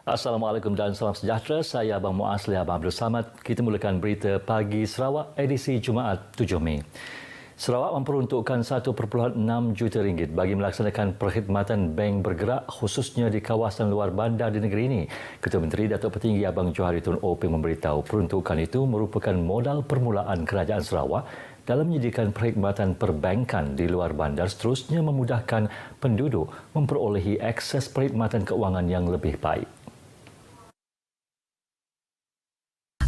Assalamualaikum dan salam sejahtera. Saya Abang Muaz Abang Abdul Samad. Kita mulakan berita pagi Sarawak edisi Jumaat 7 Mei. Sarawak memperuntukkan 1.6 juta ringgit bagi melaksanakan perkhidmatan bank bergerak khususnya di kawasan luar bandar di negeri ini. Ketua Menteri Datuk Petinggi Abang Johari Tun Openg memberitahu peruntukan itu merupakan modal permulaan kerajaan Sarawak dalam menyediakan perkhidmatan perbankan di luar bandar, seterusnya memudahkan penduduk memperolehi akses perkhidmatan keuangan yang lebih baik.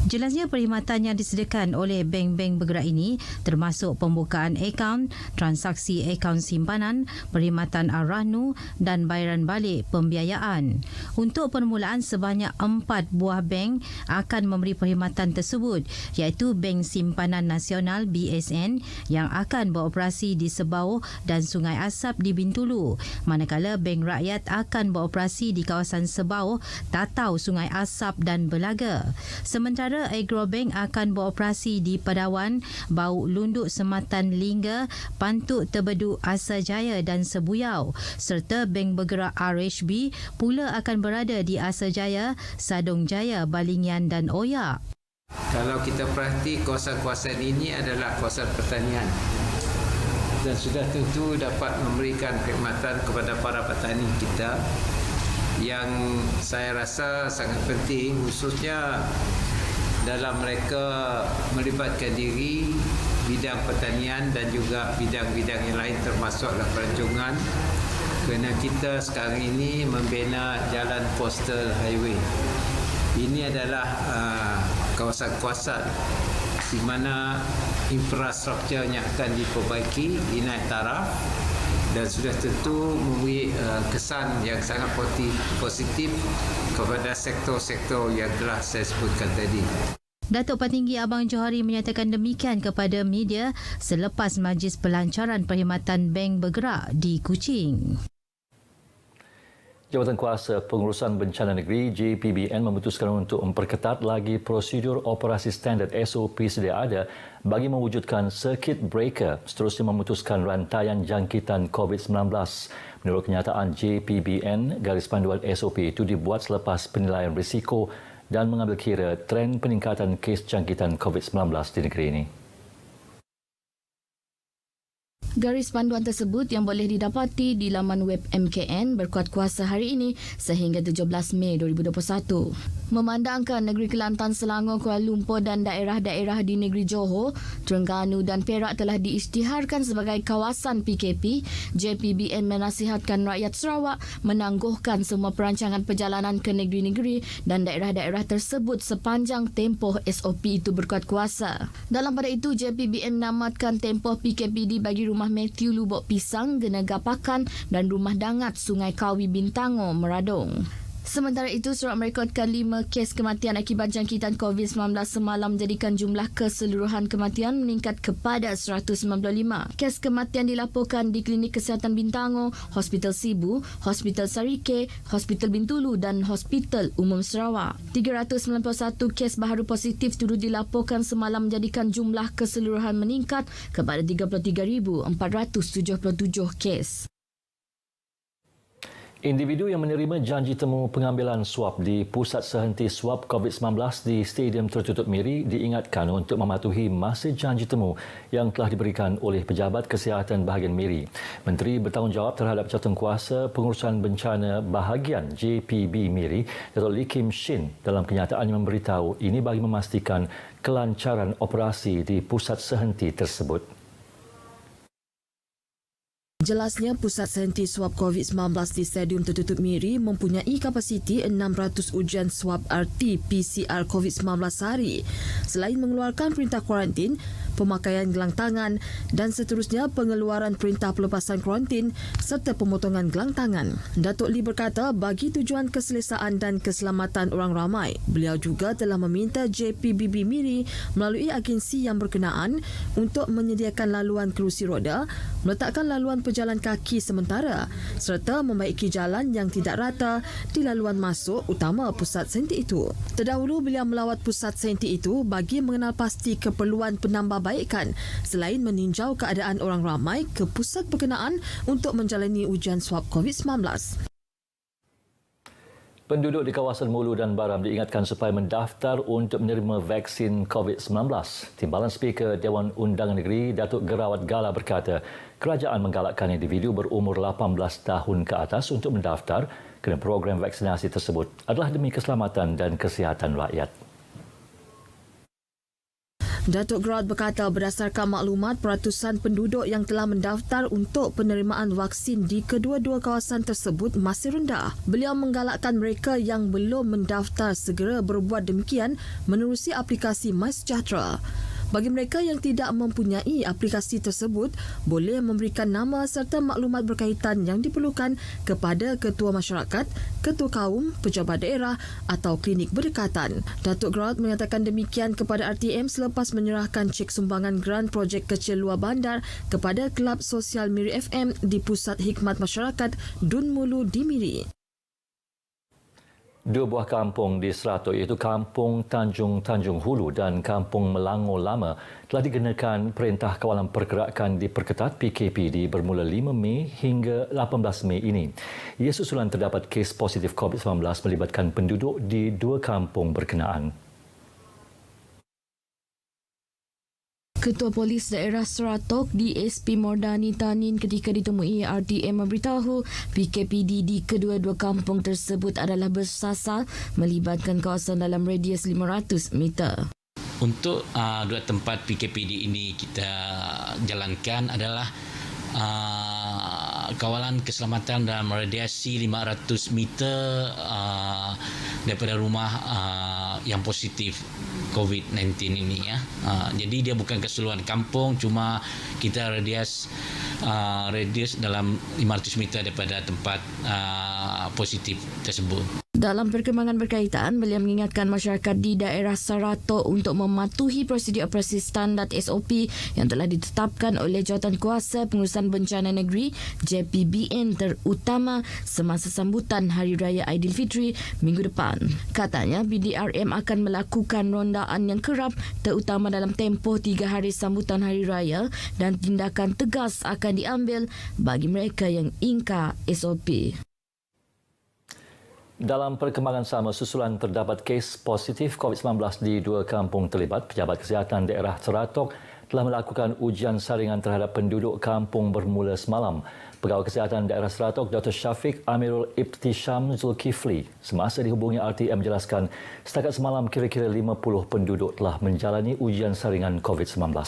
Jelasnya perkhidmatan yang disediakan oleh bank-bank bergerak ini termasuk pembukaan akaun, transaksi akaun simpanan, perkhidmatan Ar-Rahnu dan bayaran balik pembiayaan. Untuk permulaan sebanyak 4 buah bank akan memberi perkhidmatan tersebut, iaitu Bank Simpanan Nasional BSN yang akan beroperasi di Sebau dan Sungai Asap di Bintulu, manakala Bank Rakyat akan beroperasi di kawasan Sebau, Tatau, Sungai Asap dan Belaga. Sementara Agrobank akan beroperasi di Padawan, Bau Lunduk Sematan Lingga, Pantuk Tebedu Asajaya dan Sebuyau, serta bank bergerak RHB pula akan berada di Asajaya, Sadong Jaya, Balingian dan Oyak. Kalau kita perhati, kawasan-kawasan ini adalah kawasan pertanian dan sudah tentu dapat memberikan perkhidmatan kepada para petani kita yang saya rasa sangat penting, khususnya dalam mereka melibatkan diri bidang pertanian dan juga bidang-bidang yang lain termasuklah pelancongan, kerana kita sekarang ini membina jalan coastal highway. Ini adalah kawasan-kawasan di mana infrastrukturnya akan diperbaiki, dinaik taraf dan sudah tentu memberi kesan yang sangat positif kepada sektor-sektor yang telah saya sebutkan tadi. Datuk Petinggi Abang Johari menyatakan demikian kepada media selepas majlis pelancaran perkhidmatan bank bergerak di Kuching. Jabatan Kuasa Pengurusan Bencana Negeri JPBN memutuskan untuk memperketat lagi prosedur operasi standard SOP sedia ada bagi mewujudkan circuit breaker, seterusnya memutuskan rantaian jangkitan COVID-19. Menurut kenyataan JPBN, garis panduan SOP itu dibuat selepas penilaian risiko dan mengambil kira trend peningkatan kes jangkitan COVID-19 di negeri ini. Garis panduan tersebut yang boleh didapati di laman web MKN berkuat kuasa hari ini sehingga 17 Mei 2021. Memandangkan negeri Kelantan, Selangor, Kuala Lumpur dan daerah-daerah di negeri Johor, Terengganu dan Perak telah diisytiharkan sebagai kawasan PKP, JPBN menasihatkan rakyat Sarawak menangguhkan semua perancangan perjalanan ke negeri-negeri dan daerah-daerah tersebut sepanjang tempoh SOP itu berkuat kuasa. Dalam pada itu, JPBN menamatkan tempoh PKP dibagi rumah Matthew Lubok Pisang, Genaga Pakan dan Rumah Dangat Sungai Kawi Bintango Meradong. Sementara itu, Sarawak merekodkan 5 kes kematian akibat jangkitan COVID-19 semalam, menjadikan jumlah keseluruhan kematian meningkat kepada 195. Kes kematian dilaporkan di Klinik Kesihatan Bintango, Hospital Sibu, Hospital Sarike, Hospital Bintulu dan Hospital Umum Sarawak. 391 kes baharu positif turut dilaporkan semalam, menjadikan jumlah keseluruhan meningkat kepada 33,477 kes. Individu yang menerima janji temu pengambilan swab di Pusat Sehenti Swab COVID-19 di Stadium Tertutup Miri diingatkan untuk mematuhi masa janji temu yang telah diberikan oleh Pejabat Kesihatan Bahagian Miri. Menteri bertanggungjawab terhadap Jawatankuasa Pengurusan Bencana Bahagian JPB Miri, Datuk Lee Kim Shin, dalam kenyataannya memberitahu ini bagi memastikan kelancaran operasi di pusat sehenti tersebut. Jelasnya, Pusat Sehenti Swab COVID-19 di Stadium Tertutup Miri mempunyai kapasiti 600 ujian swab RT-PCR COVID-19 sehari. Selain mengeluarkan perintah kuarantin, pemakaian gelang tangan dan seterusnya pengeluaran perintah pelepasan kuarantin serta pemotongan gelang tangan. Datuk Lee berkata bagi tujuan keselesaan dan keselamatan orang ramai, beliau juga telah meminta JPBB Miri melalui agensi yang berkenaan untuk menyediakan laluan kerusi roda, meletakkan laluan pejalan kaki sementara serta membaiki jalan yang tidak rata di laluan masuk utama pusat sehenti itu. Terdahulu beliau melawat pusat sehenti itu bagi mengenal pasti keperluan penambahbaikan selain meninjau keadaan orang ramai ke pusat berkenaan untuk menjalani ujian swab COVID-19. Penduduk di kawasan Mulu dan Baram diingatkan supaya mendaftar untuk menerima vaksin COVID-19. Timbalan Speaker Dewan Undangan Negeri, Datuk Gerawat Gala berkata, kerajaan menggalakkan individu berumur 18 tahun ke atas untuk mendaftar kerana program vaksinasi tersebut adalah demi keselamatan dan kesihatan rakyat. Datuk Gerawat berkata berdasarkan maklumat peratusan penduduk yang telah mendaftar untuk penerimaan vaksin di kedua-dua kawasan tersebut masih rendah. Beliau menggalakkan mereka yang belum mendaftar segera berbuat demikian menerusi aplikasi MySejahtera. Bagi mereka yang tidak mempunyai aplikasi tersebut, boleh memberikan nama serta maklumat berkaitan yang diperlukan kepada ketua masyarakat, ketua kaum, pejabat daerah atau klinik berdekatan. Datuk Gerawat menyatakan demikian kepada RTM selepas menyerahkan cek sumbangan geran projek kecil luar bandar kepada Kelab Sosial Miri FM di Pusat Hikmat Masyarakat Dun Mulu di Miri. Dua buah kampung di Seratok iaitu Kampung Tanjung Hulu dan Kampung Melangor Lama telah dikenakan Perintah Kawalan Pergerakan diperketat PKPD bermula 5 Mei hingga 18 Mei ini. Ia susulan terdapat kes positif COVID-19 melibatkan penduduk di dua kampung berkenaan. Ketua Polis Daerah Seratok DSP Mordani Tanin ketika ditemui RTM memberitahu PKPD di kedua-dua kampung tersebut adalah bersasar melibatkan kawasan dalam radius 500 meter. Untuk dua tempat PKPD ini kita jalankan adalah kawalan keselamatan dalam radiasi 500 meter daripada rumah yang positif COVID-19 ini ya. Jadi dia bukan keseluruhan kampung, cuma kita radius dalam 500 meter daripada tempat positif tersebut. Dalam perkembangan berkaitan, beliau mengingatkan masyarakat di daerah Seratok untuk mematuhi prosedur operasi standard SOP yang telah ditetapkan oleh Jawatankuasa Pengurusan Bencana Negeri JPBN terutama semasa sambutan Hari Raya Aidilfitri minggu depan. Katanya BDRM akan melakukan rondaan yang kerap terutama dalam tempoh 3 hari sambutan Hari Raya dan tindakan tegas akan diambil bagi mereka yang ingkar SOP. Dalam perkembangan sama, susulan terdapat kes positif COVID-19 di dua kampung terlibat, Pejabat Kesihatan Daerah Seratok telah melakukan ujian saringan terhadap penduduk kampung bermula semalam. Pegawai Kesihatan Daerah Seratok, Dr. Syafiq Amirul Ibtisham Zulkifli, semasa dihubungi RTM menjelaskan setakat semalam kira-kira 50 penduduk telah menjalani ujian saringan COVID-19.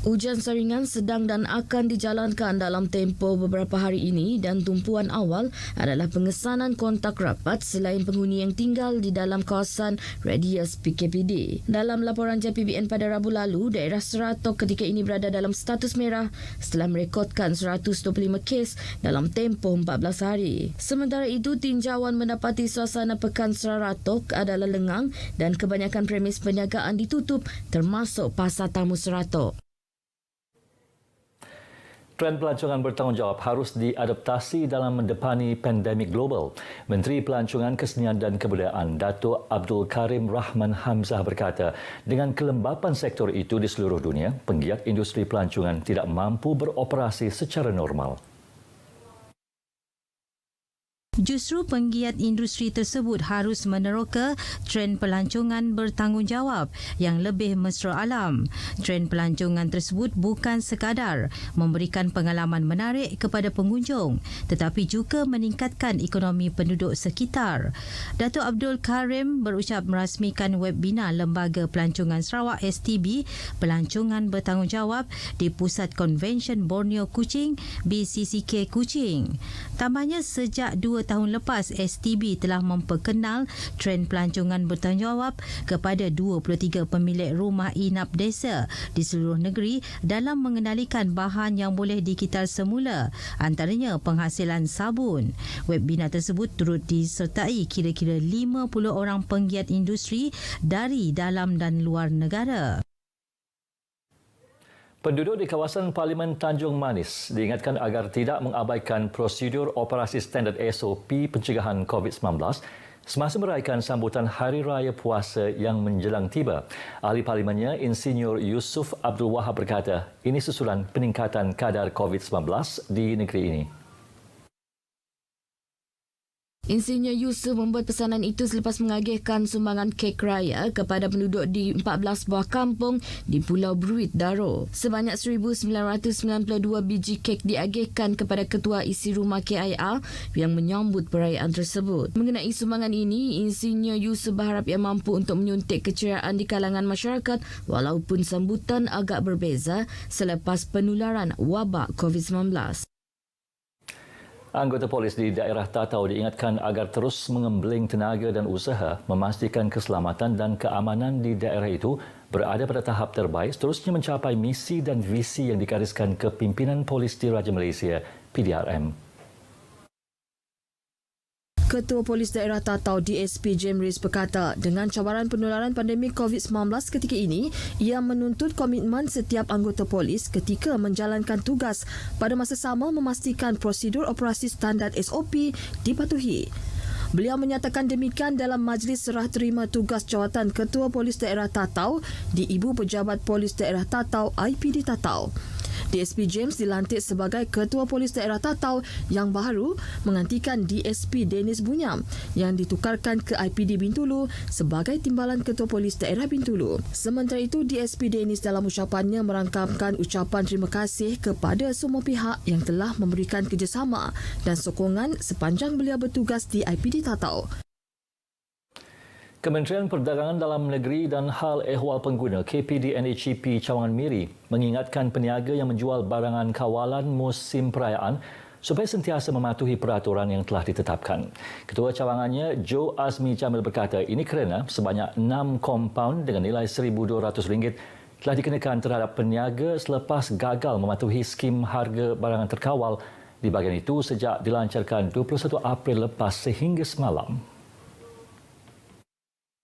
Ujian saringan sedang dan akan dijalankan dalam tempoh beberapa hari ini dan tumpuan awal adalah pengesanan kontak rapat selain penghuni yang tinggal di dalam kawasan radius PKPD. Dalam laporan JPBN pada Rabu lalu, daerah Seratok ketika ini berada dalam status merah setelah merekodkan 125 kes dalam tempoh 14 hari. Sementara itu, tinjauan mendapati suasana pekan Seratok adalah lengang dan kebanyakan premis perniagaan ditutup termasuk Pasar Tamu Seratok. Trend pelancongan bertanggungjawab harus diadaptasi dalam mendepani pandemik global. Menteri Pelancongan, Kesenian dan Kebudayaan Datuk Abdul Karim Rahman Hamzah berkata, dengan kelembapan sektor itu di seluruh dunia, penggiat industri pelancongan tidak mampu beroperasi secara normal. Justru penggiat industri tersebut harus meneroka trend pelancongan bertanggungjawab yang lebih mesra alam. Trend pelancongan tersebut bukan sekadar memberikan pengalaman menarik kepada pengunjung tetapi juga meningkatkan ekonomi penduduk sekitar. Datuk Abdul Karim berucap merasmikan webinar Lembaga Pelancongan Sarawak STB Pelancongan Bertanggungjawab di Pusat Konvensyen Borneo Kuching BCCK Kuching. Tambahnya sejak 2 tahun lepas, STB telah memperkenal trend pelancongan bertanggungjawab kepada 23 pemilik rumah inap desa di seluruh negeri dalam mengendalikan bahan yang boleh dikitar semula, antaranya penghasilan sabun. Webinar tersebut turut disertai kira-kira 50 orang penggiat industri dari dalam dan luar negara. Penduduk di kawasan Parlimen Tanjung Manis diingatkan agar tidak mengabaikan prosedur operasi standard SOP pencegahan COVID-19 semasa meraihkan sambutan Hari Raya Puasa yang menjelang tiba. Ahli Parlimennya, Insinyur Yusuf Abdul Wahab berkata, ini susulan peningkatan kadar COVID-19 di negeri ini. Insinyur Yusof membuat pesanan itu selepas mengagihkan sumbangan kek raya kepada penduduk di 14 buah kampung di Pulau Bruit, Daro. Sebanyak 1,992 biji kek diagihkan kepada Ketua Isi Rumah KIR yang menyambut perayaan tersebut. Mengenai sumbangan ini, Insinyur Yusof berharap ia mampu untuk menyuntik keceriaan di kalangan masyarakat walaupun sambutan agak berbeza selepas penularan wabak COVID-19. Anggota polis di daerah Tatau diingatkan agar terus mengembeling tenaga dan usaha memastikan keselamatan dan keamanan di daerah itu berada pada tahap terbaik seterusnya mencapai misi dan visi yang digariskan Kepimpinan Polis Diraja Malaysia PDRM. Ketua Polis Daerah Tatau DSP Jemris berkata dengan cabaran penularan pandemik COVID-19 ketika ini, ia menuntut komitmen setiap anggota polis ketika menjalankan tugas pada masa sama memastikan prosedur operasi standard SOP dipatuhi. Beliau menyatakan demikian dalam majlis serah terima tugas jawatan Ketua Polis Daerah Tatau di Ibu Pejabat Polis Daerah Tatau IPD Tatau. DSP James dilantik sebagai Ketua Polis Daerah Tatau yang baru menggantikan DSP Dennis Bunyam yang ditukarkan ke IPD Bintulu sebagai Timbalan Ketua Polis Daerah Bintulu. Sementara itu, DSP Dennis dalam ucapannya merangkamkan ucapan terima kasih kepada semua pihak yang telah memberikan kerjasama dan sokongan sepanjang beliau bertugas di IPD Tatau. Kementerian Perdagangan Dalam Negeri dan Hal Ehwal Pengguna KPD NHCP Cawangan Miri mengingatkan peniaga yang menjual barangan kawalan musim perayaan supaya sentiasa mematuhi peraturan yang telah ditetapkan. Ketua cawangannya Joe Azmi Jamil berkata ini kerana sebanyak 6 kompaun dengan nilai RM1,200 telah dikenakan terhadap peniaga selepas gagal mematuhi skim harga barangan terkawal di bahagian itu sejak dilancarkan 21 April lepas sehingga semalam.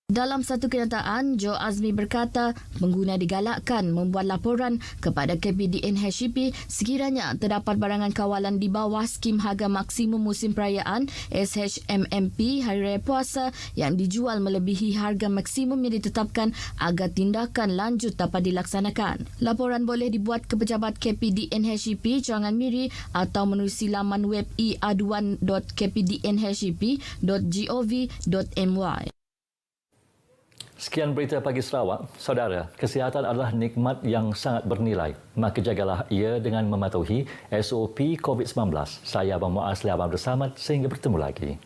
Dalam satu kenyataan, Joe Azmi berkata pengguna digalakkan membuat laporan kepada KPD NHCP sekiranya terdapat barangan kawalan di bawah skim harga maksimum musim perayaan SHMMP Hari Raya Puasa yang dijual melebihi harga maksimum yang ditetapkan agar tindakan lanjut dapat dilaksanakan. Laporan boleh dibuat ke pejabat KPD NHCP Cawangan Miri atau menerusi laman web e-aduan.kpdnhcp.gov.my. Sekian berita pagi Sarawak. Saudara, kesihatan adalah nikmat yang sangat bernilai. Maka jagalah ia dengan mematuhi SOP COVID-19. Saya Abang Muaz Abang bersama sehingga bertemu lagi.